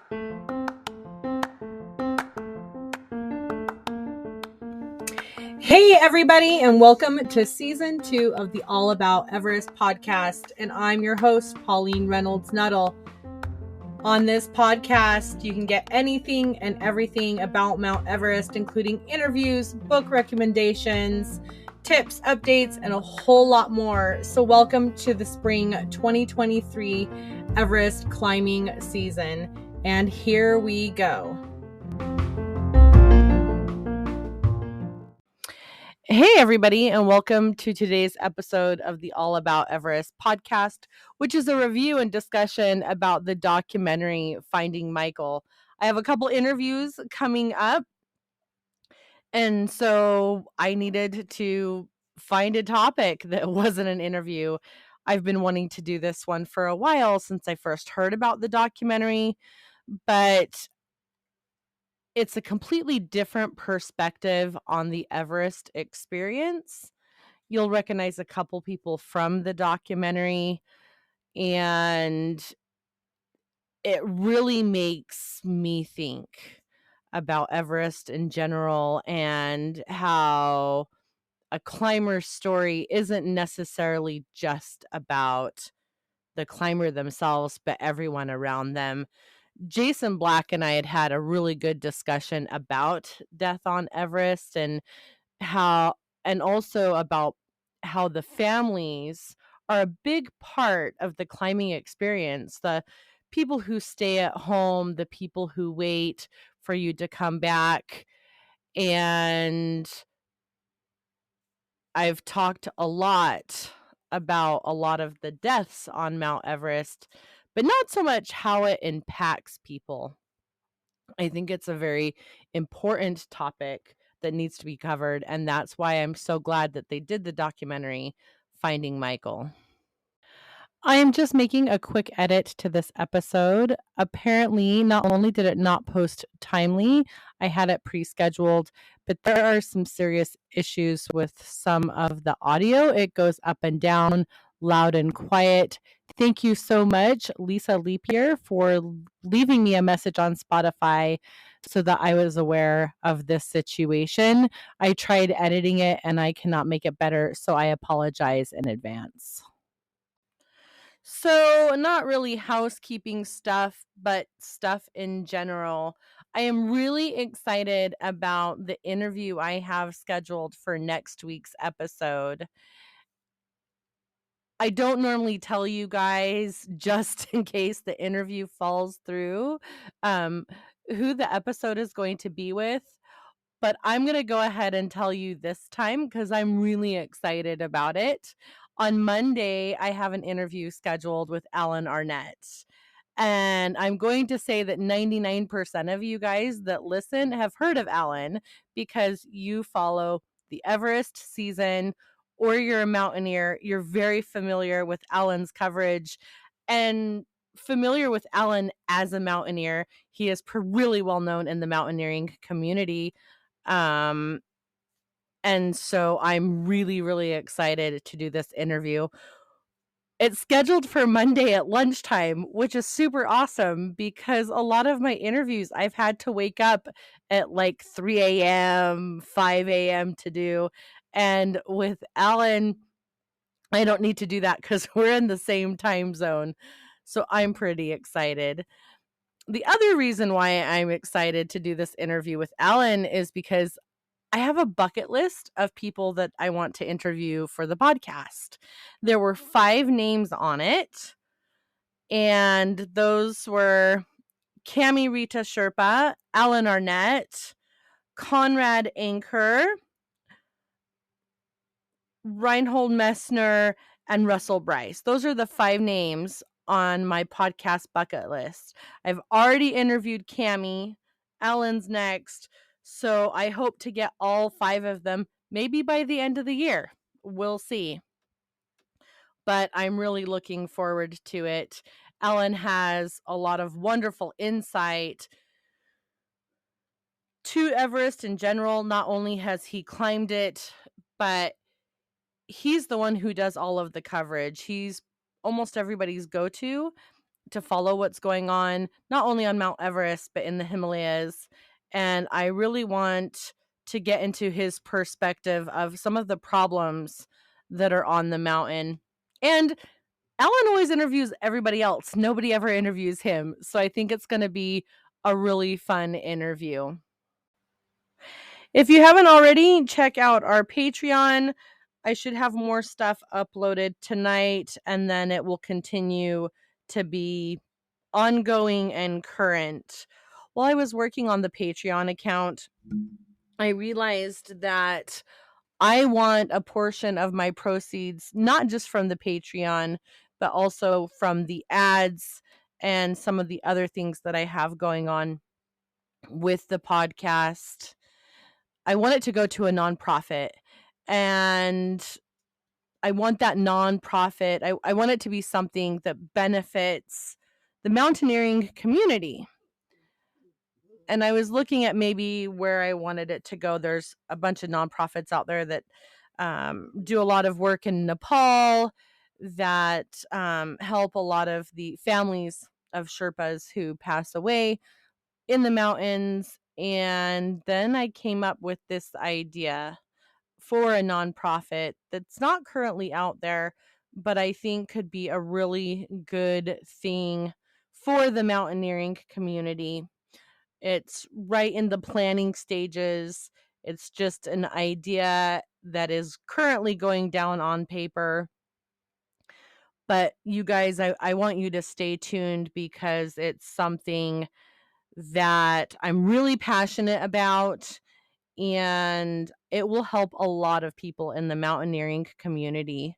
Hey, everybody, and welcome to season 2 of the All About Everest podcast. And I'm your host, Pauline Reynolds Nuttall. On this podcast, you can get anything and everything about Mount Everest, including interviews, book recommendations, tips, updates, and a whole lot more. So welcome to the spring 2023 Everest climbing season. And here we go. Hey, everybody, and welcome to today's episode of the All About Everest podcast, which is a review and discussion about the documentary Finding Michael. I have a couple interviews coming up, and so I needed to find a topic that wasn't an interview. I've been wanting to do this one for a while since I first heard about the documentary, but it's a completely different perspective on the Everest experience. You'll recognize a couple people from the documentary, and it really makes me think about Everest in general and how a climber's story isn't necessarily just about the climber themselves, but everyone around them. Jason Black and I had a really good discussion about death on Everest and how, and also about how the families are a big part of the climbing experience. The people who stay at home, the people who wait for you to come back. And I've talked a lot about a lot of the deaths on Mount Everest, but not so much how it impacts people. I think it's a very important topic that needs to be covered, and that's why I'm so glad that they did the documentary Finding Michael. I am just making a quick edit to this episode. Apparently, not only did it not post timely, I had it pre-scheduled, but there are some serious issues with some of the audio. It goes up and down, loud and quiet. Thank you so much, Lisa Leapier, for leaving me a message on Spotify so that I was aware of this situation. I tried editing it and I cannot make it better, so I apologize in advance. So, not really housekeeping stuff, but stuff in general. I am really excited about the interview I have scheduled for next week's episode. I don't normally tell you guys, just in case the interview falls through, who the episode is going to be with. But I'm going to go ahead and tell you this time because I'm really excited about it. On Monday, I have an interview scheduled with Alan Arnette. And I'm going to say that 99% of you guys that listen have heard of Alan because you follow the Everest season or you're a mountaineer. You're very familiar with Alan's coverage and familiar with Alan as a mountaineer. He is really well known in the mountaineering community. And so I'm really, really excited to do this interview. It's scheduled for Monday at lunchtime, which is super awesome because a lot of my interviews I've had to wake up at like 3 a.m., 5 a.m. to do. And with Alan, I don't need to do that because we're in the same time zone. So I'm pretty excited. The other reason why I'm excited to do this interview with Alan is because I have a bucket list of people that I want to interview for the podcast. There were 5 names on it, and those were Cami Rita Sherpa, Alan Arnette, Conrad Anker, Reinhold Messner, and Russell Bryce. Those are the 5 names on my podcast bucket list. I've already interviewed Cami. Alan's next. So I hope to get all 5 of them maybe by the end of the year. We'll see. But I'm really looking forward to it. Alan has a lot of wonderful insight to Everest in general. Not only has he climbed it, but he's the one who does all of the coverage. He's almost everybody's go-to. to follow what's going on, not only on Mount Everest, but in the Himalayas. And I really want to get into his perspective of some of the problems that are on the mountain. And Alan always interviews everybody else. Nobody ever interviews him. So I think it's going to be a really fun interview. If you haven't already, check out our Patreon. I should have more stuff uploaded tonight, and then it will continue to be ongoing and current. While I was working on the Patreon account, I realized that I want a portion of my proceeds, not just from the Patreon, but also from the ads and some of the other things that I have going on with the podcast. I want it to go to a nonprofit, and I want that nonprofit. I want it to be something that benefits the mountaineering community. And I was looking at maybe where I wanted it to go. There's a bunch of nonprofits out there that do a lot of work in Nepal, that help a lot of the families of Sherpas who pass away in the mountains. And then I came up with this idea for a nonprofit that's not currently out there, but I think could be a really good thing for the mountaineering community. It's right in the planning stages. It's just an idea that is currently going down on paper. But you guys, I want you to stay tuned because it's something that I'm really passionate about, and it will help a lot of people in the mountaineering community.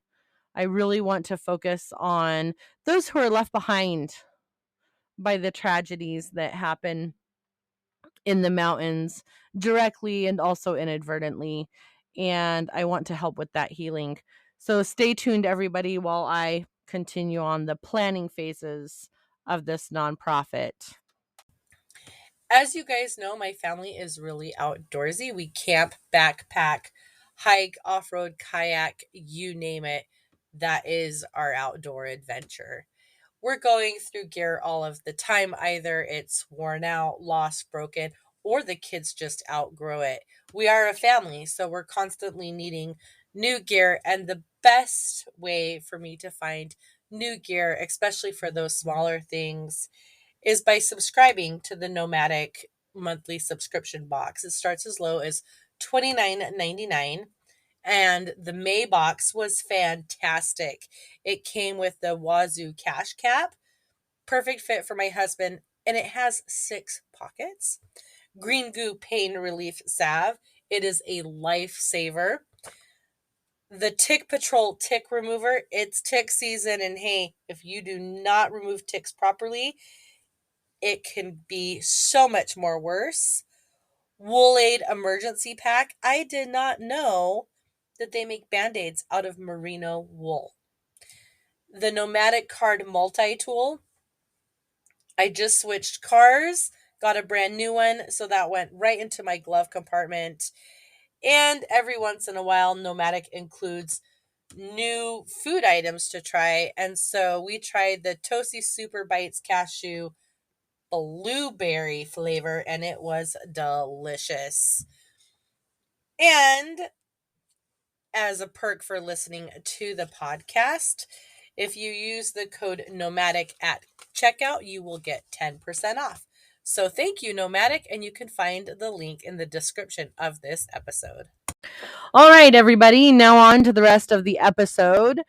I really want to focus on those who are left behind by the tragedies that happen in the mountains, directly and also inadvertently. And I want to help with that healing. So stay tuned, everybody, while I continue on the planning phases of this nonprofit. As you guys know, my family is really outdoorsy. We camp, backpack, hike, off road, kayak, you name it. That is our outdoor adventure. We're going through gear all of the time. Either it's worn out, lost, broken, or the kids just outgrow it. We are a family, so we're constantly needing new gear. And the best way for me to find new gear, especially for those smaller things, is by subscribing to the Nomadic monthly subscription box. It starts as low as $29.99. And the May box was fantastic. It came with the Wazoo cash cap, perfect fit for my husband, and it has 6 pockets. Green Goo pain relief salve. It is a lifesaver. The Tick Patrol tick remover. It's tick season, and hey, if you do not remove ticks properly, it can be so much more worse. Wool Aid emergency pack. I did not know that they make band-aids out of merino wool. The Nomadic card multi-tool. I just switched cars, got a brand new one, so that went right into my glove compartment. And every once in a while, Nomadic includes new food items to try. And so we tried the Tosi Super Bites cashew blueberry flavor, and it was delicious. And as a perk for listening to the podcast, if you use the code Nomadic at checkout, you will get 10% off. So thank you, Nomadic, and you can find the link in the description of this episode. All right, everybody, now on to the rest of the episode.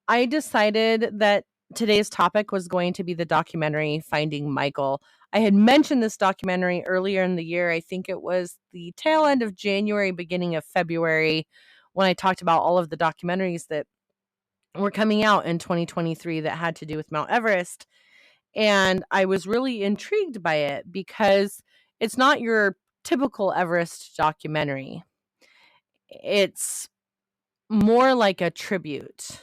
I decided that today's topic was going to be the documentary Finding Michael. I had mentioned this documentary earlier in the year. I think it was the tail end of January, beginning of February, when I talked about all of the documentaries that were coming out in 2023 that had to do with Mount Everest. And I was really intrigued by it because it's not your typical Everest documentary. It's more like a tribute.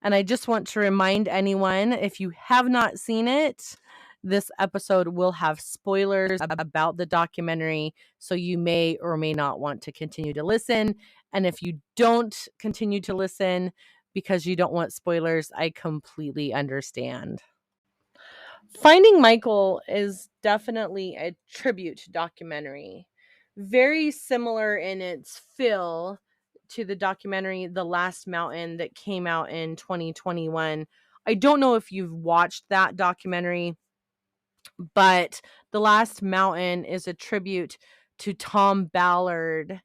And I just want to remind anyone, if you have not seen it, this episode will have spoilers about the documentary, so you may or may not want to continue to listen. And if you don't continue to listen because you don't want spoilers, I completely understand. Finding Michael is definitely a tribute documentary. Very similar in its feel to the documentary The Last Mountain that came out in 2021. I don't know if you've watched that documentary, but The Last Mountain is a tribute to Tom Ballard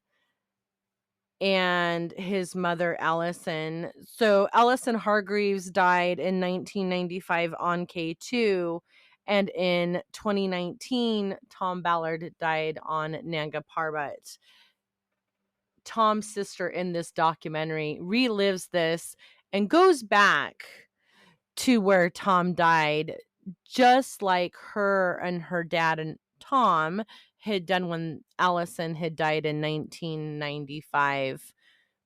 and his mother, Allison. So Allison Hargreaves died in 1995 on K2. And in 2019, Tom Ballard died on Nanga Parbat. Tom's sister in this documentary relives this and goes back to where Tom died, just like her and her dad and Tom had done when Allison had died in 1995.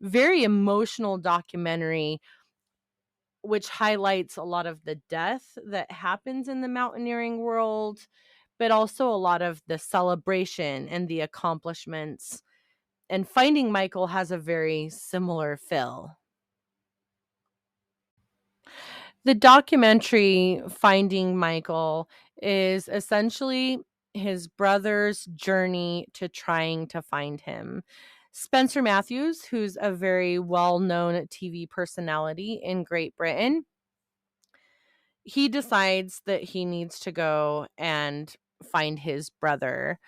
Very emotional documentary, which highlights a lot of the death that happens in the mountaineering world, but also a lot of the celebration and the accomplishments. And Finding Michael has a very similar feel. The documentary Finding Michael is essentially his brother's journey to trying to find him. Spencer Matthews, who's a very well-known TV personality in Great Britain, he decides that he needs to go and find his brother.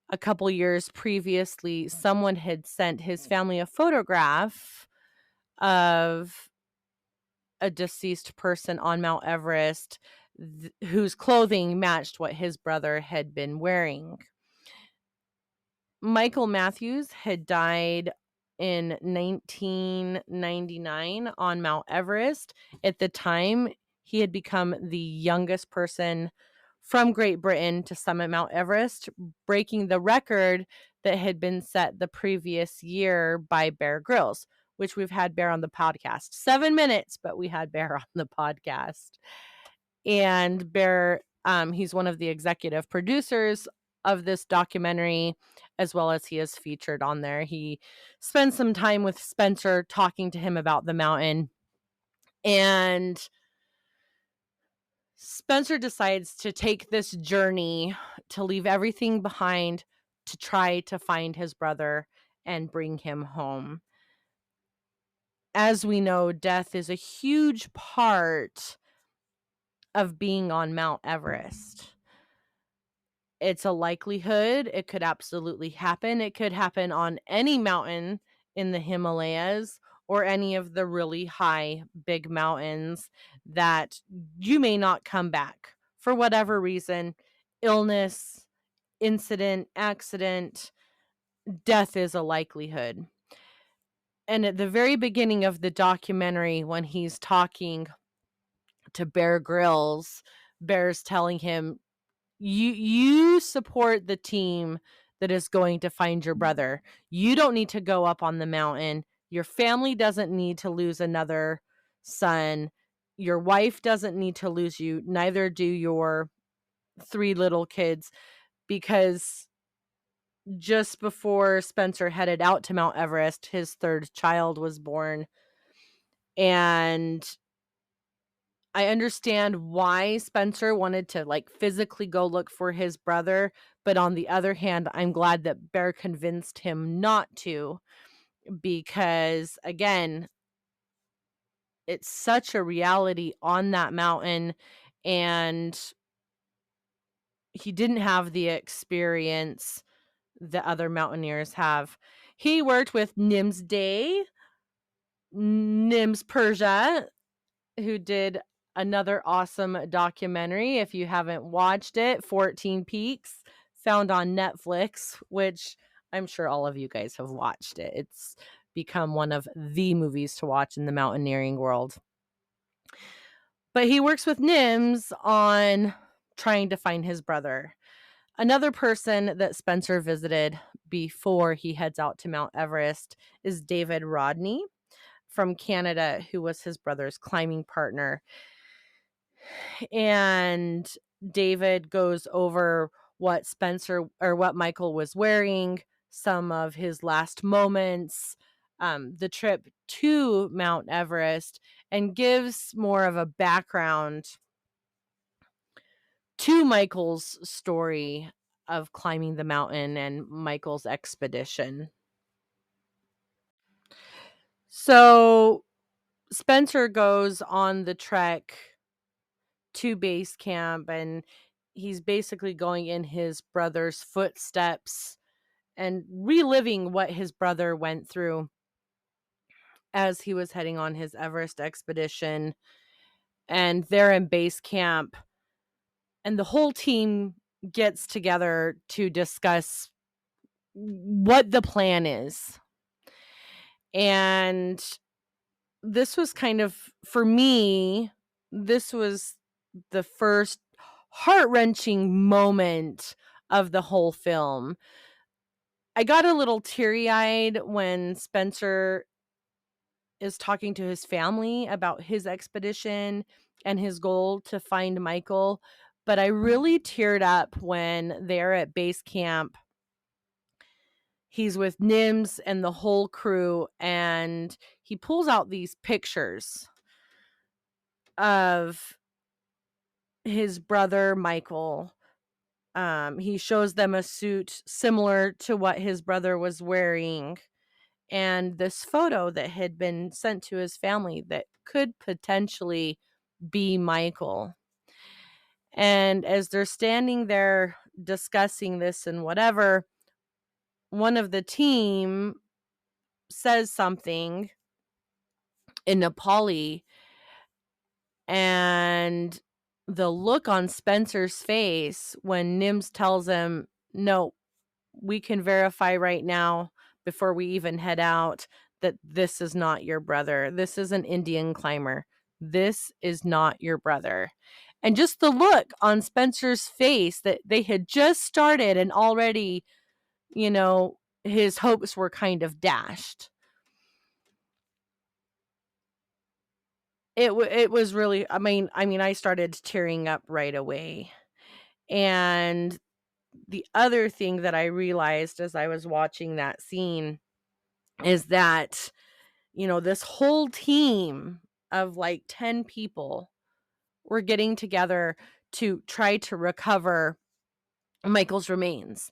A couple years previously, someone had sent his family a photograph of a deceased person on Mount Everest whose clothing matched what his brother had been wearing. Michael Matthews had died in 1999 on Mount Everest. At the time, he had become the youngest person from Great Britain to summit Mount Everest, breaking the record that had been set the previous year by Bear Grylls, which we've had Bear on the podcast. 7 minutes, but we had Bear on the podcast. And Bear, he's one of the executive producers of this documentary, as well as he is featured on there. He spends some time with Spencer talking to him about the mountain, and Spencer decides to take this journey to leave everything behind to try to find his brother and bring him home. As we know, death is a huge part of being on Mount Everest. It's a likelihood. It could absolutely happen. It could happen on any mountain in the Himalayas or any of the really high, big mountains that you may not come back for whatever reason. Illness, incident, accident, death is a likelihood. And at the very beginning of the documentary, when he's talking to Bear Grylls, Bear's telling him, you support the team that is going to find your brother. You don't need to go up on the mountain. Your family doesn't need to lose another son. Your wife doesn't need to lose you. Neither do your 3 little kids, because just before Spencer headed out to Mount Everest, his 3rd child was born. And I understand why Spencer wanted to like physically go look for his brother, but on the other hand, I'm glad that Bear convinced him not to, because again, it's such a reality on that mountain, and he didn't have the experience that other mountaineers have. He worked with Nimsdai, Nims Purja, who did another awesome documentary. If you haven't watched it, 14 Peaks, found on Netflix, which I'm sure all of you guys have watched it. It's become one of the movies to watch in the mountaineering world. But he works with Nims on trying to find his brother. Another person that Spencer visited before he heads out to Mount Everest is David Rodney from Canada, who was his brother's climbing partner. And David goes over what Spencer or what Michael was wearing, some of his last moments, the trip to Mount Everest, and gives more of a background to Michael's story of climbing the mountain and Michael's expedition. So Spencer goes on the trek to base camp, and he's basically going in his brother's footsteps and reliving what his brother went through as he was heading on his Everest expedition. And they're in base camp, and the whole team gets together to discuss what the plan is. And this was kind of, for me, this was the first heart-wrenching moment of the whole film. I got a little teary-eyed when Spencer is talking to his family about his expedition and his goal to find Michael, but I really teared up when they're at base camp. He's with Nims and the whole crew, and he pulls out these pictures of his brother Michael. He shows them a suit similar to what his brother was wearing, and this photo that had been sent to his family that could potentially be Michael. And as they're standing there discussing this and whatever, one of the team says something in Nepali, and the look on Spencer's face when Nims tells him, "No, we can verify right now before we even head out that this is not your brother. This is an Indian climber. This is not your brother." And just the look on Spencer's face that they had just started and already, his hopes were kind of dashed. It was really, I started tearing up right away. And the other thing that I realized as I was watching that scene is that, this whole team of like 10 people were getting together to try to recover Michael's remains.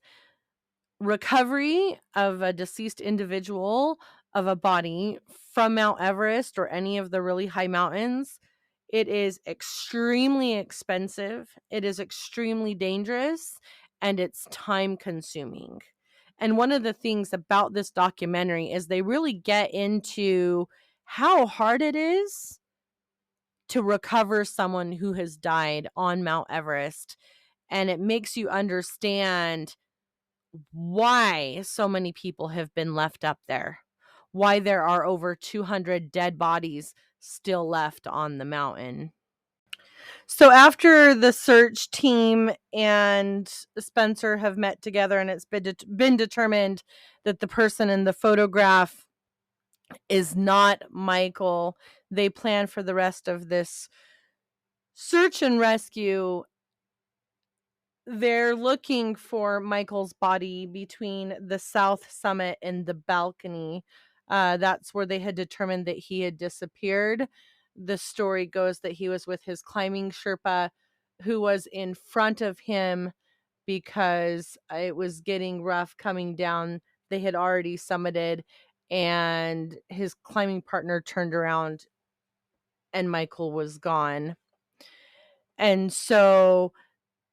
Recovery of a deceased individual of a body from Mount Everest or any of the really high mountains, it is extremely expensive, it is extremely dangerous, and it's time consuming. And one of the things about this documentary is they really get into how hard it is to recover someone who has died on Mount Everest. And it makes you understand why so many people have been left up there, why there are over 200 dead bodies still left on the mountain. So after the search team and Spencer have met together and it's been determined that the person in the photograph is not Michael, they plan for the rest of this search and rescue. They're looking for Michael's body between the south summit and the balcony. That's where they had determined that he had disappeared. The story goes that he was with his climbing Sherpa, who was in front of him because it was getting rough coming down. They had already summited, and his climbing partner turned around and Michael was gone. And so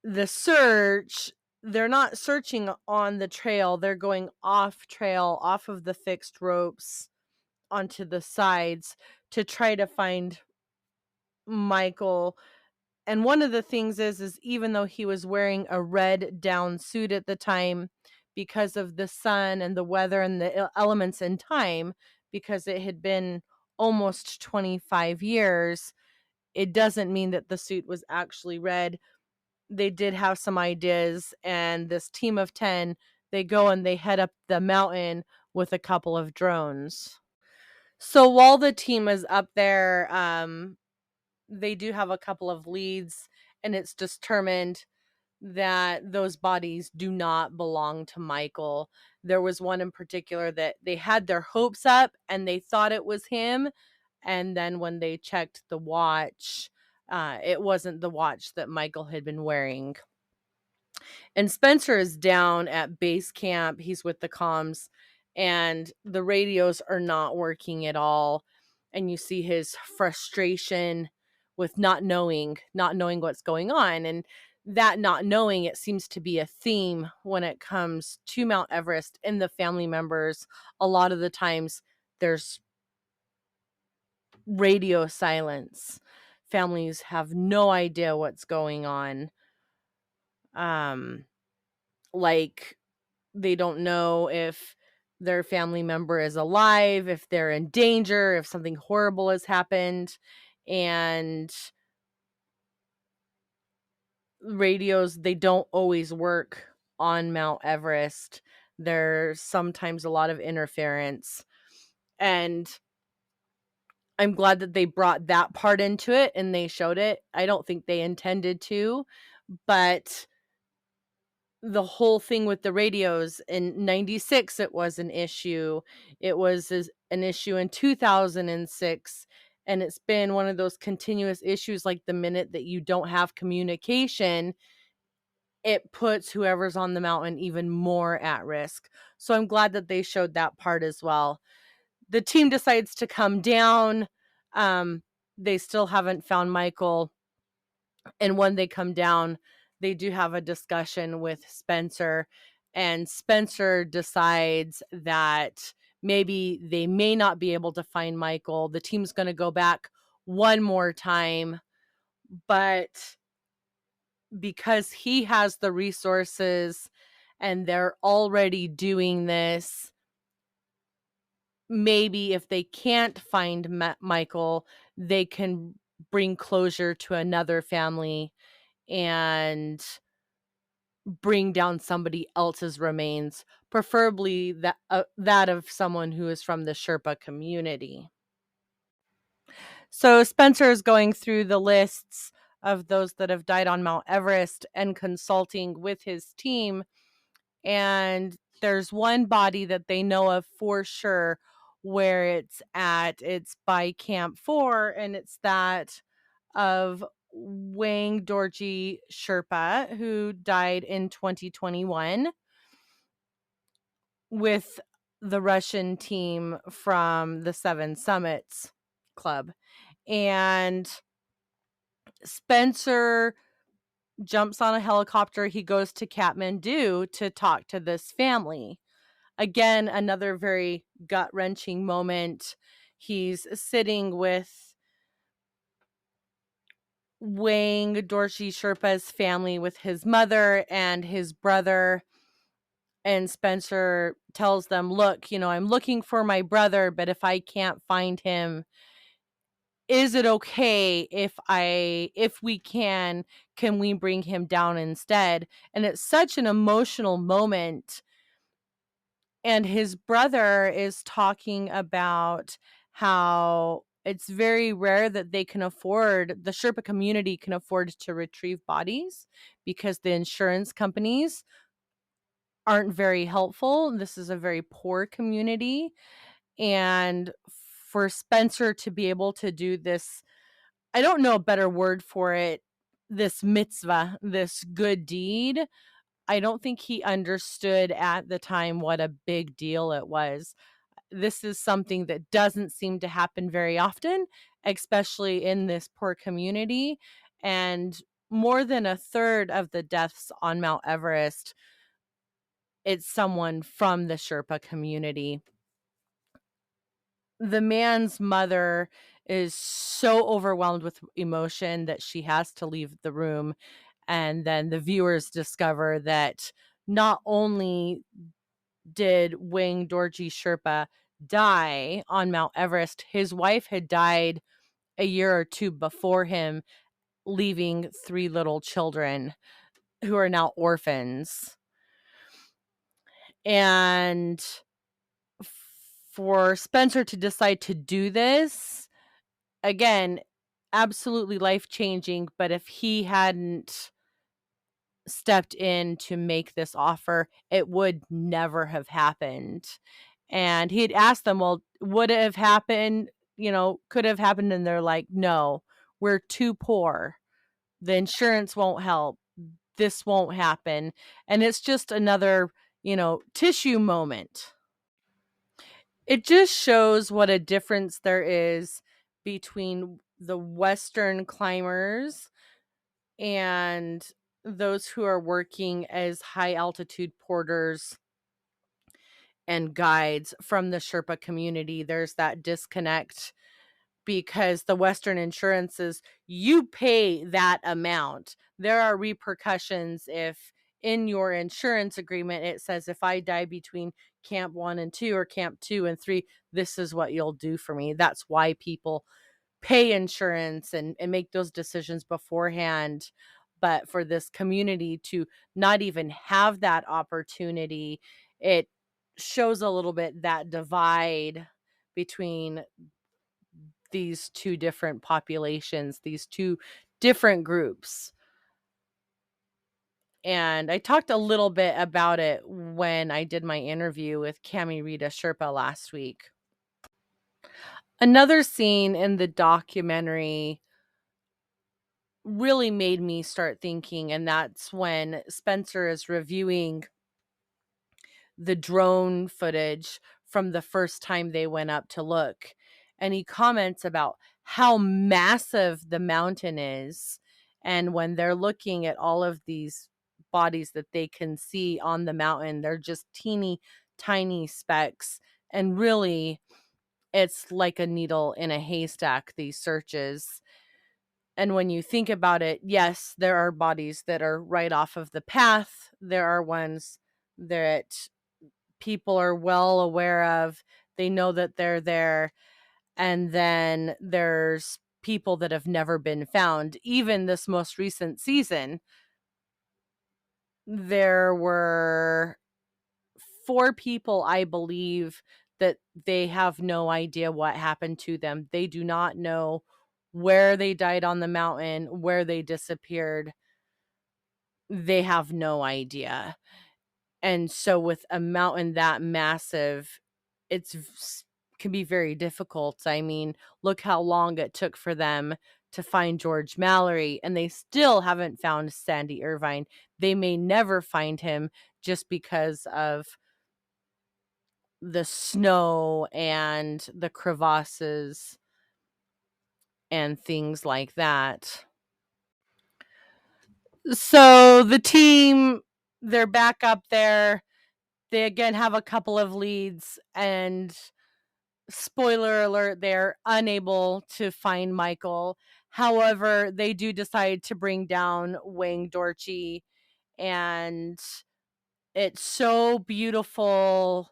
the search, they're not searching on the trail, they're going off trail, off of the fixed ropes onto the sides to try to find Michael. And one of the things is even though he was wearing a red down suit at the time, because of the sun and the weather and the elements in time, because it had been almost 25 years, it doesn't mean that the suit was actually red. They did have some ideas, and this team of 10, they go and they head up the mountain with a couple of drones. So while the team is up there, they do have a couple of leads, and it's determined that those bodies do not belong to Michael. There was one in particular that they had their hopes up and they thought it was him, and then when they checked the watch, It wasn't the watch that Michael had been wearing. And Spencer is down at base camp. He's with the comms, and the radios are not working at all. And you see his frustration with not knowing what's going on. And that not knowing, it seems to be a theme when it comes to Mount Everest and the family members. A lot of the times there's radio silence. Families have no idea what's going on. Um, like they don't know if their family member is alive, if they're in danger, if something horrible has happened. And radios, they don't always work on Mount Everest. There's sometimes a lot of interference. And I'm glad that they brought that part into it and they showed it. I don't think they intended to, but the whole thing with the radios in 96, it was an issue. It was an issue in 2006, and it's been one of those continuous issues. Like the minute that you don't have communication, it puts whoever's on the mountain even more at risk. So I'm glad that they showed that part as well. The team decides to come down. They still haven't found Michael, and when they come down, they do have a discussion with Spencer, and Spencer decides that maybe they may not be able to find Michael. The team's going to go back one more time, but because he has the resources and they're already doing this, maybe if they can't find Michael, they can bring closure to another family and bring down somebody else's remains, preferably that of someone who is from the Sherpa community. So Spencer is going through the lists of those that have died on Mount Everest and consulting with his team, and there's one body that they know of for sure where it's at. It's by Camp 4, and it's that of Wang Dorji Sherpa, who died in 2021 with the Russian team from the Seven Summits Club. And Spencer jumps on a helicopter. He goes to Kathmandu to talk to this family. Again, another very gut-wrenching moment. He's sitting with Wang Dorji Sherpa's family, with his mother and his brother. And Spencer tells them, look, I'm looking for my brother, but if I can't find him, is it okay if we can we bring him down instead? And it's such an emotional moment. And his brother is talking about how it's very rare that the Sherpa community can afford to retrieve bodies because the insurance companies aren't very helpful. This is a very poor community. And for Spencer to be able to do this, I don't know a better word for it, this mitzvah, this good deed, I don't think he understood at the time what a big deal it was. This is something that doesn't seem to happen very often, especially in this poor community. And more than a third of the deaths on Mount Everest, it's someone from the Sherpa community. The man's mother is so overwhelmed with emotion that she has to leave the room. And then the viewers discover that not only did Wang Dorji Sherpa die on Mount Everest, his wife had died a year or two before him, leaving 3 little children who are now orphans. And for Spencer to decide to do this, again, absolutely life-changing, but if he hadn't stepped in to make this offer, it would never have happened. And he'd asked them, well, would it have happened? Could have happened? And they're like, no, we're too poor. The insurance won't help. This won't happen. And it's just another, tissue moment. It just shows what a difference there is between the Western climbers and those who are working as high altitude porters and guides from the Sherpa community. There's that disconnect because the Western insurances, you pay that amount. There are repercussions if in your insurance agreement it says if I die between camp 1 and 2 or camp 2 and 3, this is what you'll do for me. That's why people pay insurance and make those decisions beforehand. But for this community to not even have that opportunity, it shows a little bit that divide between these two different populations, these two different groups. And I talked a little bit about it when I did my interview with Cami Rita Sherpa last week. Another scene in the documentary really made me start thinking, and that's when Spencer is reviewing the drone footage from the first time they went up to look. And he comments about how massive the mountain is. And when they're looking at all of these bodies that they can see on the mountain, they're just teeny tiny specks. And really, it's like a needle in a haystack, these searches. And when you think about it, yes, there are bodies that are right off of the path. There are ones that people are well aware of. They know that they're there. And then there's people that have never been found. Even this most recent season, there were 4 people, I believe, that they have no idea what happened to them. They do not know where they died on the mountain, where they disappeared. They have no idea. And so with a mountain that massive, it's can be very difficult. I mean, look how long it took for them to find George Mallory, and they still haven't found Sandy Irvine. They may never find him just because of the snow and the crevasses and things like that. So the team, they're back up there. They again have a couple of leads, and spoiler alert, they're unable to find Michael. However, they do decide to bring down Wayne Dorchy, and it's so beautiful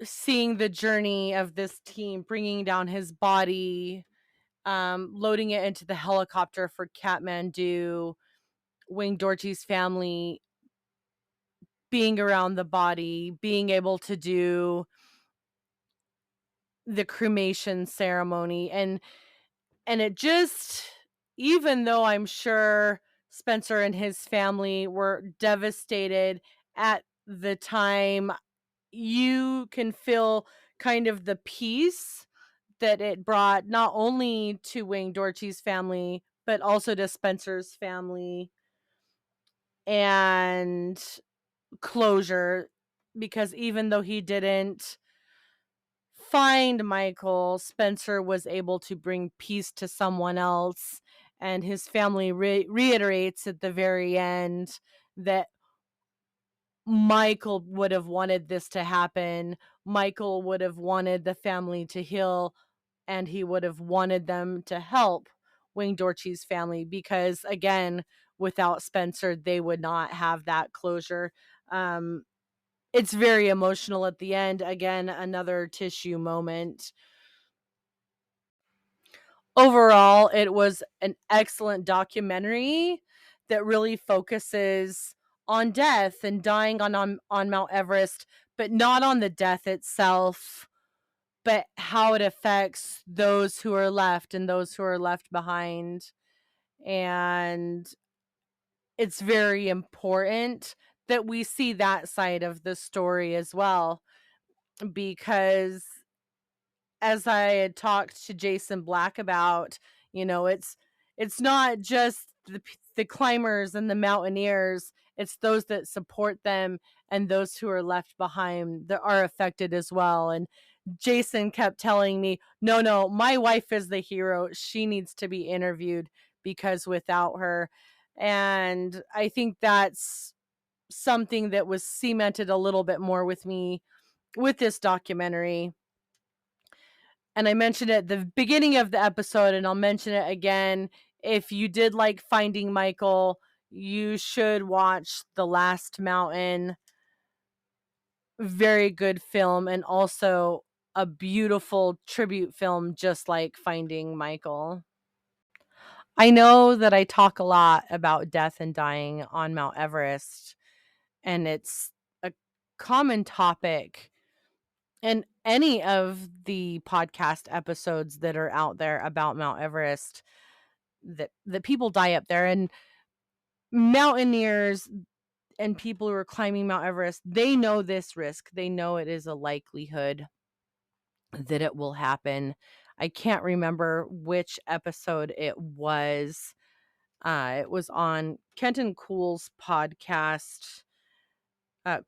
seeing the journey of this team bringing down his body, loading it into the helicopter for Kathmandu, Wayne Dorchy's family being around the body, being able to do the cremation ceremony. And it just, even though I'm sure Spencer and his family were devastated at the time, you can feel kind of the peace that it brought not only to Wayne Dorchy's family, but also to Spencer's family, and closure. Because even though he didn't find Michael, Spencer was able to bring peace to someone else. And his family reiterates at the very end that Michael would have wanted this to happen. Michael would have wanted the family to heal, and he would have wanted them to help Wayne Dorchy's family because, again, without Spencer, they would not have that closure. It's very emotional at the end. Again, another tissue moment. Overall, it was an excellent documentary that really focuses on death and dying on Mount Everest, but not on the death itself, but how it affects those who are left and those who are left behind. And it's very important that we see that side of the story as well, because as I had talked to Jason Black about, It's not just the climbers and the mountaineers, it's those that support them and those who are left behind that are affected as well. And Jason kept telling me, no, my wife is the hero. She needs to be interviewed because without her. And I think that's something that was cemented a little bit more with me with this documentary. And I mentioned it at the beginning of the episode, and I'll mention it again. If you did like Finding Michael, you should watch The Last Mountain. Very good film, and also a beautiful tribute film, just like Finding Michael. I know that I talk a lot about death and dying on Mount Everest, and it's a common topic in any of the podcast episodes that are out there about Mount Everest, that people die up there. And mountaineers and people who are climbing Mount Everest, they know this risk. They know it is a likelihood that it will happen. I can't remember which episode it was. It was on Kenton Cool's podcast,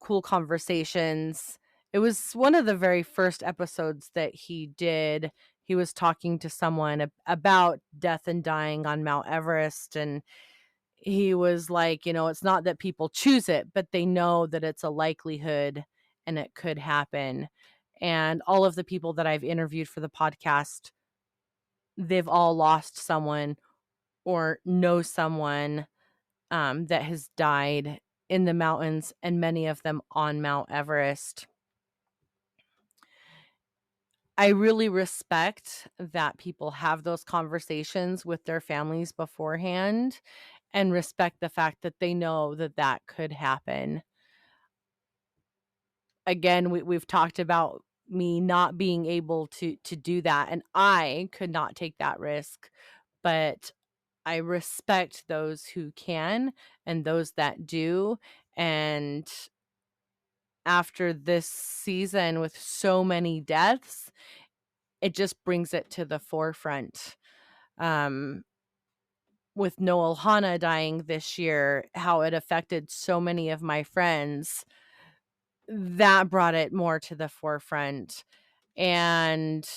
Cool Conversations. It was one of the very first episodes that he did. He was talking to someone about death and dying on Mount Everest, and he was like, it's not that people choose it, but they know that it's a likelihood and it could happen. And all of the people that I've interviewed for the podcast, they've all lost someone or know someone that has died in the mountains, and many of them on Mount Everest. I really respect that people have those conversations with their families beforehand, and respect the fact that they know that that could happen. Again, we've talked about me not being able to do that, and I could not take that risk, but I respect those who can and those that do. And after this season with so many deaths, it just brings it to the forefront. With Noel Hana dying this year, how it affected so many of my friends, that brought it more to the forefront. And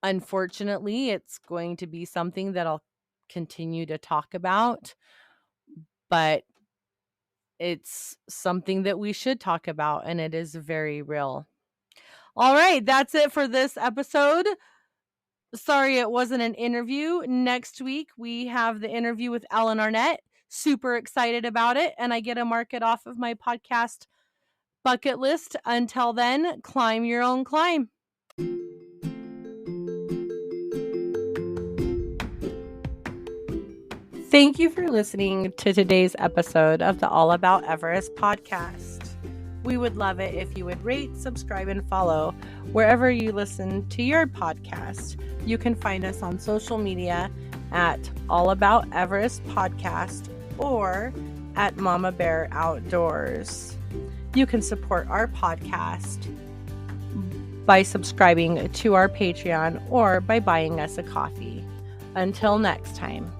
unfortunately, it's going to be something that I'll continue to talk about, but it's something that we should talk about, and it is very real. All right, that's it for this episode. Sorry it wasn't an interview. Next week, we have the interview with Alan Arnette. Super excited about it, and I get to mark it off of my podcast bucket list. Until then, climb your own climb. Thank you for listening to today's episode of the All About Everest podcast. We would love it if you would rate, subscribe, and follow wherever you listen to your podcast. You can find us on social media at All About Everest Podcast or at Mama Bear Outdoors. You can support our podcast by subscribing to our Patreon or by buying us a coffee. Until next time.